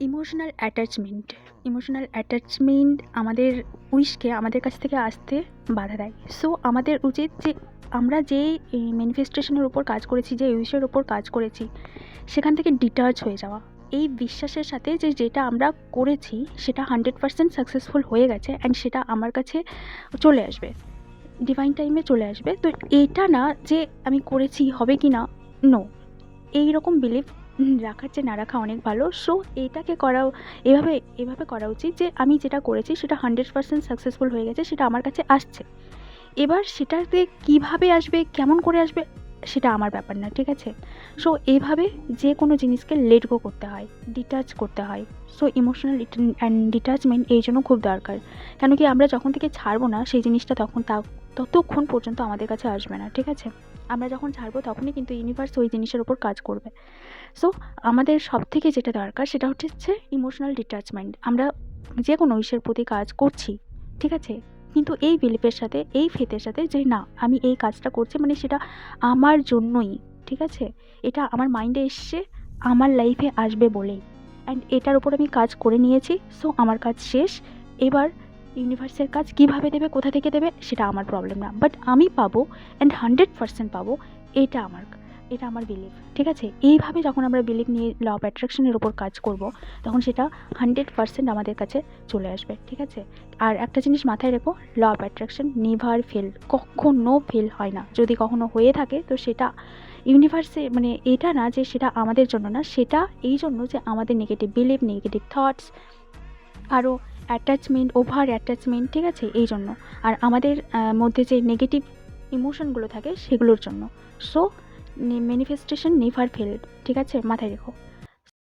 Emotional attachment আমাদের উইশকে আমাদের কাছ থেকে আসতে বাধা দেয়। সো আমাদের উচিত যে আমরা যে ম্যানিফেস্টেশনের উপর কাজ করেছি, যে উইশের উপর কাজ করেছি, সেখান থেকে ডিটাচ হয়ে যাওয়া। এই বিশ্বাসের সাথে যে যেটা আমরা করেছি সেটা 100% সাকসেসফুল হয়ে গেছে অ্যান্ড সেটা আমার কাছে চলে আসবে, ডিভাইন টাইমে চলে আসবে। তো এটা না যে আমি করেছি হবে কি না, নো, এই রকম বিলিভ রাখার চেয়ে না রাখা অনেক ভালো। সো এটাকে করাও এভাবে করা উচিত যে আমি যেটা করেছি সেটা 100% সাকসেসফুল হয়ে গেছে, সেটা আমার কাছে আসছে। এবার সেটাতে কিভাবে আসবে, কেমন করে আসবে, সেটা আমার ব্যাপার না, ঠিক আছে? সো এইভাবে যে কোনো জিনিসকে লেট গো করতে হয়, ডিটাচ করতে হয়। সো ইমোশনাল অ্যান্ড ডিটাচমেন্ট এই জন্য খুব দরকার। কেন কি আমরা যখন থেকে ছাড়বো না সেই জিনিসটা ততক্ষণ পর্যন্ত আমাদের কাছে আসবে না, ঠিক আছে? আমরা যখন ছাড়বো তখনই কিন্তু ইউনিভার্স ওই জিনিসের ওপর কাজ করবে। সো আমাদের সবথেকে যেটা দরকার সেটা হচ্ছে ইমোশনাল ডিট্যাচমেন্ট। আমরা যে কোনো ইসের প্রতি কাজ করছি, ঠিক আছে? কিন্তু এই বিলিফের সাথে, এই ফেথের সাথে যে না, আমি এই কাজটা করছি মানে সেটা আমার জন্যই, ঠিক আছে? এটা আমার মাইন্ডে এসছে আমার লাইফে আসবে বলেই, অ্যান্ড এটার উপর আমি কাজ করে নিয়েছি। সো আমার কাজ শেষ। এবার ইউনিভার্সের কাজ কীভাবে দেবে, কোথা থেকে দেবে, সেটা আমার প্রবলেম না, বাট আমি পাবো অ্যান্ড 100% পাবো, এটা আমার বিলিভ, ঠিক আছে? এইভাবে যখন আমরা বিলিভ নিয়ে ল অফ অ্যাট্রাকশনের ওপর কাজ করব, তখন সেটা 100% আমাদের কাছে চলে আসবে, ঠিক আছে? আর একটা জিনিস মাথায় রেখো, law of attraction never fail, কখনো ফেল হয় না। যদি কখনো হয়ে থাকে তো সেটা ইউনিভার্সে, মানে এটা না যে সেটা আমাদের জন্য না, সেটা এই জন্য যে আমাদের নেগেটিভ বিলিভ, নেগেটিভ থটস, আরও অ্যাটাচমেন্ট, ওভার অ্যাটাচমেন্ট, ঠিক আছে? এই জন্য। আর আমাদের মধ্যে যে নেগেটিভ ইমোশনগুলো থাকে সেগুলোর জন্য। সো ম্যানিফেস্টেশন নেভার ফেল, ঠিক আছে? মাথায় রেখো।